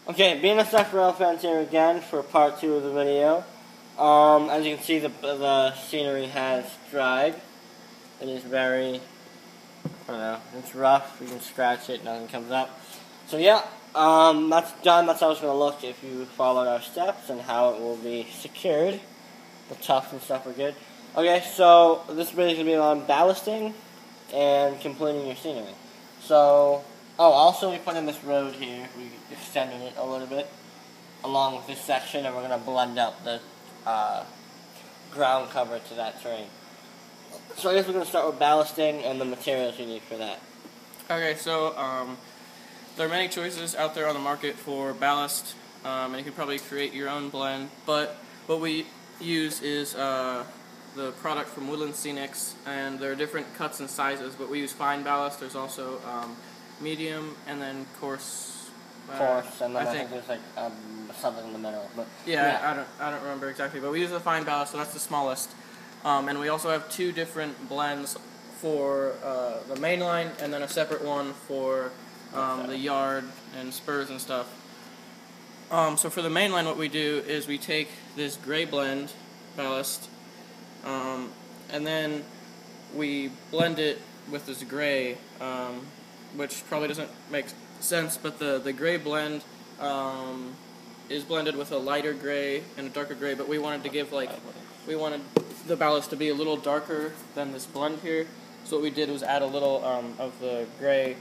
Okay, BNSF rail fans here again for part 2 of the video. As you can see, the scenery has dried. It is very, I don't know, it's rough. You can scratch it, nothing comes up. So yeah, that's done. That's how it's going to look if you followed our steps and how it will be secured. The tufts and stuff are good. Okay, so this video is going to be on ballasting and completing your scenery. So, also we put in this road here. We extended it a little bit along with this section, and we're going to blend up the ground cover to that terrain. So I guess we're going to start with ballasting and the materials you need for that. Okay, so there are many choices out there on the market for ballast, and you can probably create your own blend, but what we use is the product from Woodland Scenics, and there are different cuts and sizes, but we use fine ballast. There's also medium, and then coarse. And then I think there's like something in the middle. But yeah, I don't remember exactly, but we use the fine ballast, so that's the smallest. And we also have two different blends for the main line, and then a separate one for the yard and spurs and stuff. So for the main line, what we do is we take this gray blend ballast, and then we blend it with this gray, which probably doesn't make sense, but the gray blend is blended with a lighter gray and a darker gray, but we wanted to give we wanted the ballast to be a little darker than this blend here, so what we did was add a little of the gray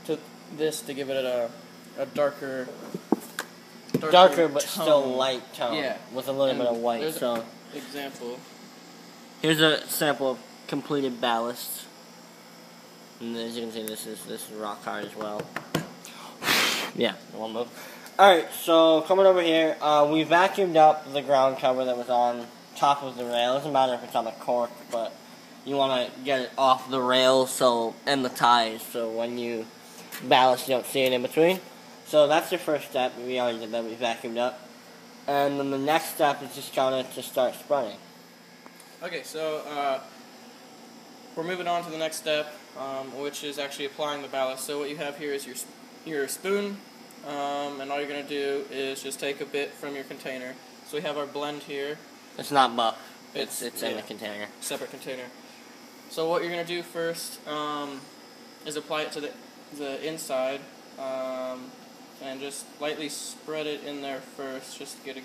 to this to give it a darker but tone. still light tone, yeah, with a little bit of white. So example. Here's a sample of completed ballast. And as you can see, this is rock hard as well. Yeah, one move. Alright, so coming over here, we vacuumed up the ground cover that was on top of the rail. It doesn't matter if it's on the cork, but you want to get it off the rails and the ties, so when you ballast, you don't see it in between. So that's your first step. We already did that. We vacuumed up. And then the next step is just kind of to start spreading. Okay, so we're moving on to the next step, which is actually applying the ballast. So what you have here is your spoon, and all you're going to do is just take a bit from your container. So we have our blend here. It's not buff. It's in the container. Separate container. So what you're going to do first is apply it to the inside, and just lightly spread it in there first, just to get a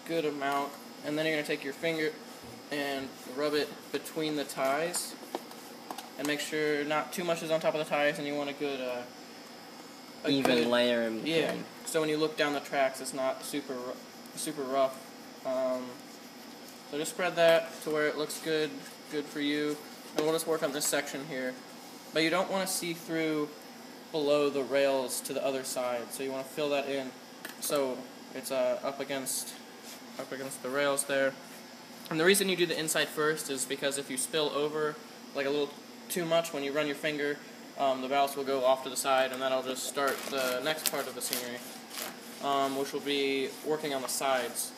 good amount. And then you're going to take your finger and rub it between the ties, and make sure not too much is on top of the ties, and you want a good even layer in between. Yeah, so when you look down the tracks, it's not super rough. So just spread that to where it looks good for you, and we'll just work on this section here. But you don't want to see through below the rails to the other side, so you want to fill that in so it's up against the rails there. And the reason you do the inside first is because if you spill over like a little too much when you run your finger, the ballast will go off to the side, and that'll just start the next part of the scenery, which will be working on the sides.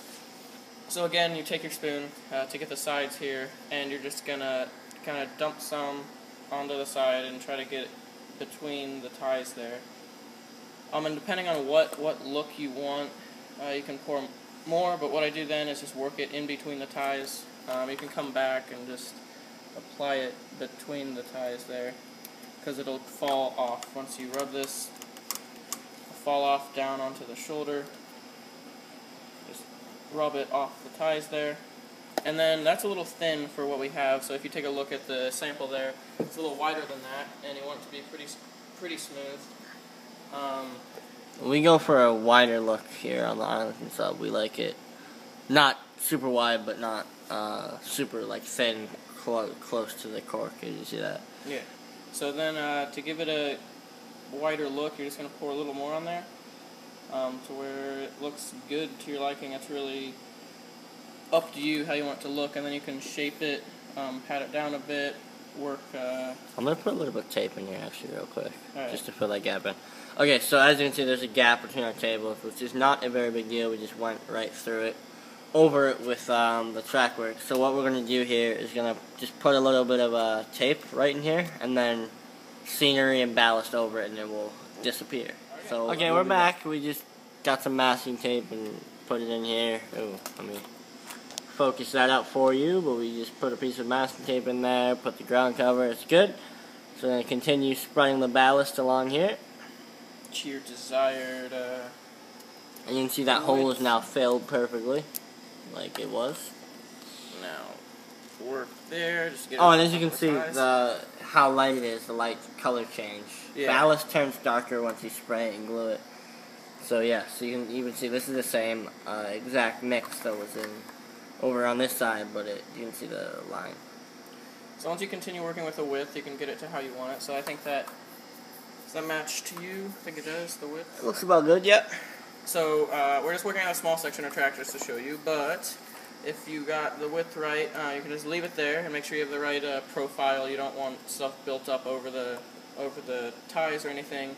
So again, you take your spoon to get the sides here, and you're just gonna kind of dump some onto the side and try to get it between the ties there. And depending on what look you want, you can pour more, but what I do then is just work it in between the ties. You can come back and just apply it between the ties there, because it'll fall off once you rub this. It'll fall off down onto the shoulder. Just rub it off the ties there. And then that's a little thin for what we have, so if you take a look at the sample there, it's a little wider than that, and you want it to be pretty smooth. We go for a wider look here on the Arlington sub. We like it not super wide, but not super thin, close to the cork. Did you see that? Yeah. So then to give it a wider look, you're just going to pour a little more on there to where it looks good to your liking. It's really up to you how you want it to look, and then you can shape it, pat it down a bit, work. I'm going to put a little bit of tape in here actually real quick, right, just to fill that gap in. Okay, so as you can see, there's a gap between our tables, which is not a very big deal. We just went right through it, over it with the track work. So what we're going to do here is going to just put a little bit of tape right in here, and then scenery and ballast over it, and it will disappear. So okay, we're back. We just got some masking tape and put it in here. Oh, let me focus that out for you. But we just put a piece of masking tape in there, put the ground cover. It's good. So then continue spreading the ballast along here. To your desired. And you can see that hole is now filled perfectly, like it was. Now work there. Just get and as you can see, how light it is, the light color change. Yeah. Ballast turns darker once you spray it and glue it. So yeah, so you can even see this is the same exact mix that was in over on this side, but you can see the line. So once you continue working with the width, you can get it to how you want it. So I think that does that match to you? I think it does, the width. It looks about good, yep. So we're just working on a small section of track just to show you, but if you got the width right, you can just leave it there and make sure you have the right profile. You don't want stuff built up over the ties or anything,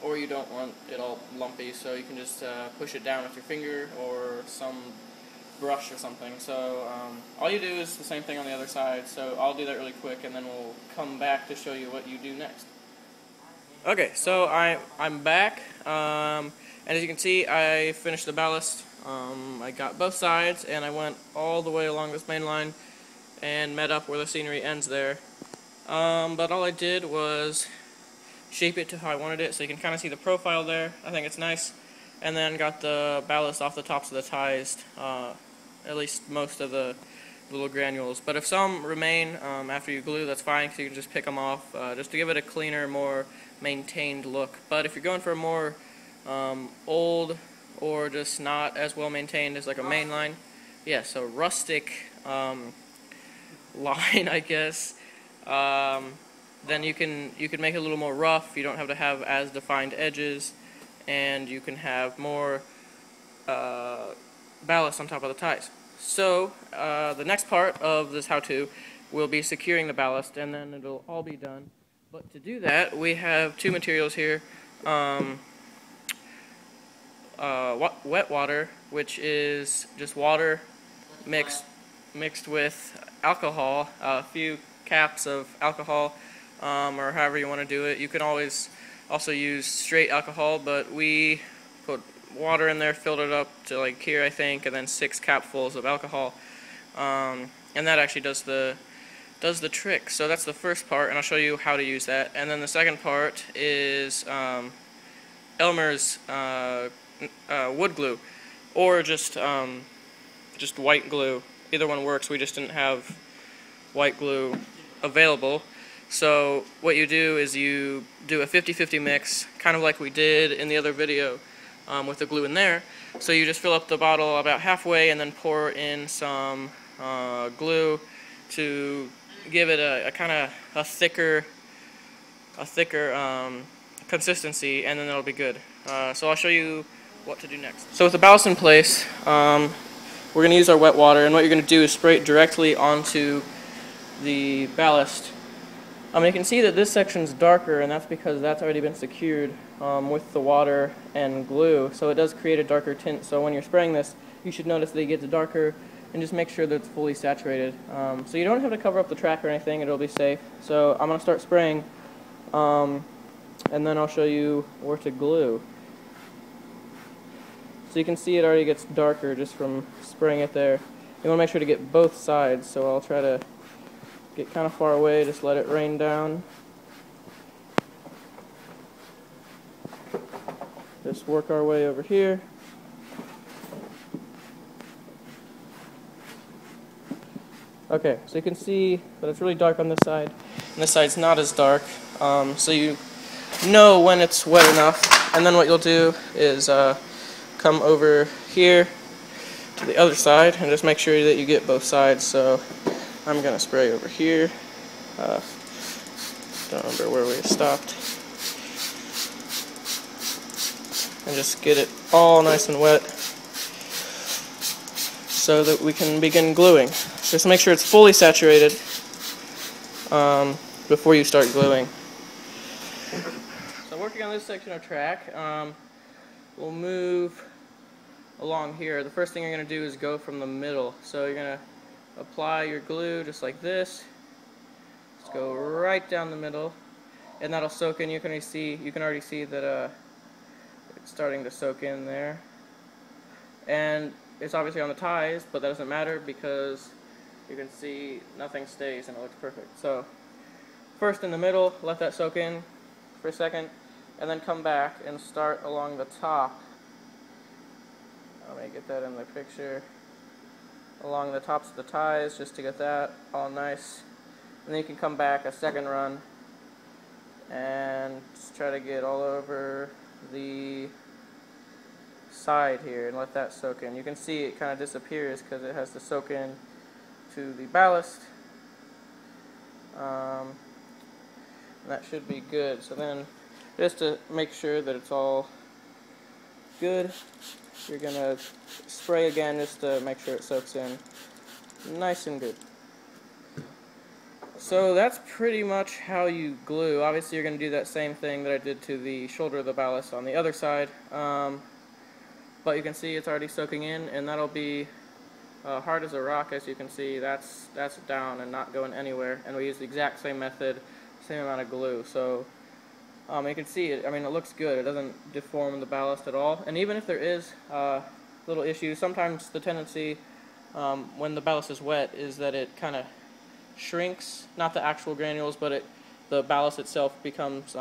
or you don't want it all lumpy, so you can just push it down with your finger or some brush or something. So all you do is the same thing on the other side, so I'll do that really quick and then we'll come back to show you what you do next. Okay, so I'm back, and as you can see I finished the ballast. I got both sides and I went all the way along this main line and met up where the scenery ends there. But all I did was shape it to how I wanted it, so you can kind of see the profile there. I think it's nice. And then got the ballast off the tops of the ties, at least most of the little granules. But if some remain after you glue, that's fine, because you can just pick them off, just to give it a cleaner, more maintained look. But if you're going for a more old or just not as well maintained as like a main line, yeah, so rustic line, I guess, then you can make it a little more rough. You don't have to have as defined edges, and you can have more ballast on top of the ties. So the next part of this how-to will be securing the ballast, and then it'll all be done. But to do that, we have two materials here. Wet water, which is just water mixed with alcohol, a few caps of alcohol, or however you want to do it. You can always also use straight alcohol, but we put water in there, filled it up to like here, I think, and then 6 capfuls of alcohol, and that actually does the trick. So that's the first part, and I'll show you how to use that. And then the second part is Elmer's wood glue, or just white glue. Either one works. We just didn't have white glue available. So what you do is you do a 50-50 mix, kind of like we did in the other video with the glue in there. So you just fill up the bottle about halfway and then pour in some glue to give it a kind of a thicker consistency, and then it'll be good. So I'll show you what to do next. So with the ballast in place, we're going to use our wet water, and what you're going to do is spray it directly onto the ballast. You can see that this section's darker, and that's because that's already been secured with the water and glue, so it does create a darker tint. So when you're spraying this, you should notice that it gets darker, and just make sure that it's fully saturated. So you don't have to cover up the track or anything, it'll be safe. So I'm going to start spraying, and then I'll show you where to glue. So you can see it already gets darker just from spraying it there. You want to make sure to get both sides, so I'll try to get kind of far away, just let it rain down. Just work our way over here. Okay, so you can see that it's really dark on this side, and this side's not as dark. So you know when it's wet enough, and then what you'll do is come over here to the other side and just make sure that you get both sides. So I'm going to spray over here. Don't remember where we stopped. And just get it all nice and wet so that we can begin gluing. Just make sure it's fully saturated before you start gluing. So working on this section of track, we'll move along here. The first thing you're going to do is go from the middle. So you're going to apply your glue just like this. Just go right down the middle, and that'll soak in. You can already see that starting to soak in there. And it's obviously on the ties, but that doesn't matter because you can see nothing stays and it looks perfect. So first in the middle, let that soak in for a second, and then come back and start along the top. Let me get that in the picture. Along the tops of the ties, just to get that all nice. And then you can come back a second run and just try to get all over the side here and let that soak in. You can see it kind of disappears because it has to soak in to the ballast. And that should be good. So then, just to make sure that it's all good, you're going to spray again just to make sure it soaks in nice and good. So that's pretty much how you glue. Obviously you're going to do that same thing that I did to the shoulder of the ballast on the other side. But you can see it's already soaking in, and that'll be hard as a rock. As you can see, that's down and not going anywhere. And we use the exact same method, same amount of glue. So you can see it. I mean, it looks good. It doesn't deform the ballast at all. And even if there is little issues, sometimes the tendency when the ballast is wet is that it kind of shrinks. Not the actual granules, but the ballast itself becomes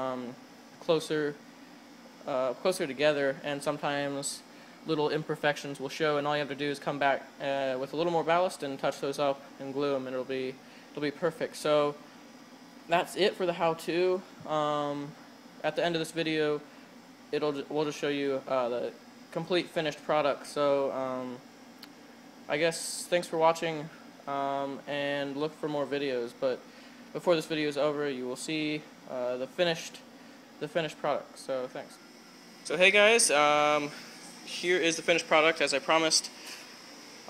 closer together, and sometimes little imperfections will show, and all you have to do is come back with a little more ballast and touch those up and glue them, and it'll be perfect. So that's it for the how-to. At the end of this video, we'll just show you the complete finished product. So I guess thanks for watching, and look for more videos. But before this video is over, you will see the finished product. So thanks. So hey guys, here is the finished product as I promised.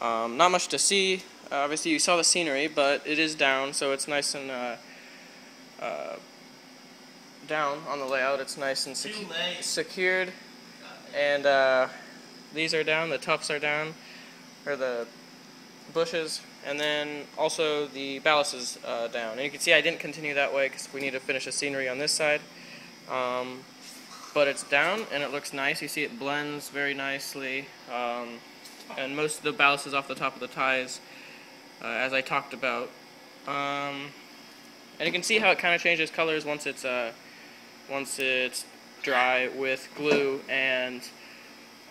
Not much to see. Obviously you saw the scenery, but it is down, so it's nice and down on the layout. It's nice and secured, and these are down, the tufts are down, or the bushes, and then also the ballast is down. And you can see I didn't continue that way because we need to finish the scenery on this side. But it's down and it looks nice. You see it blends very nicely, and most of the ballast is off the top of the ties, as I talked about. And you can see how it kind of changes colors once it's dry with glue and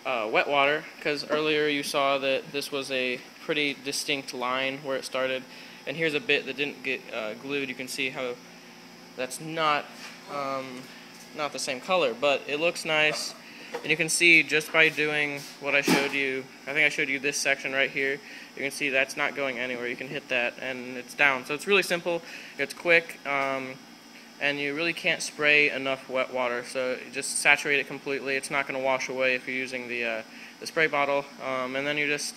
wet water. Because earlier you saw that this was a pretty distinct line where it started, and here's a bit that didn't get glued. You can see how that's not the same color, but it looks nice. And you can see just by doing what I showed you, I think I showed you this section right here, you can see that's not going anywhere. You can hit that and it's down. So it's really simple, it's quick, and you really can't spray enough wet water, so just saturate it completely. It's not going to wash away if you're using the spray bottle. And then you just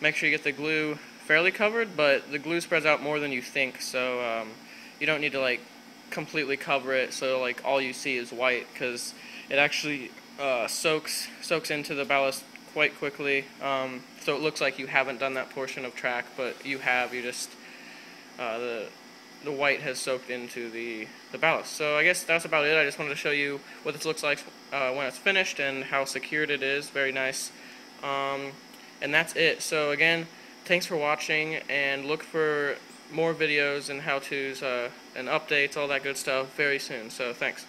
make sure you get the glue fairly covered, but the glue spreads out more than you think, so you don't need to like completely cover it so like all you see is white, because it actually soaks into the ballast quite quickly, so it looks like you haven't done that portion of track, but you have. You just the white has soaked into the ballast. So I guess that's about it. I just wanted to show you what this looks like when it's finished and how secured it is. Very nice. And that's it. So again, thanks for watching, and look for more videos and how-tos and updates, all that good stuff very soon. So thanks.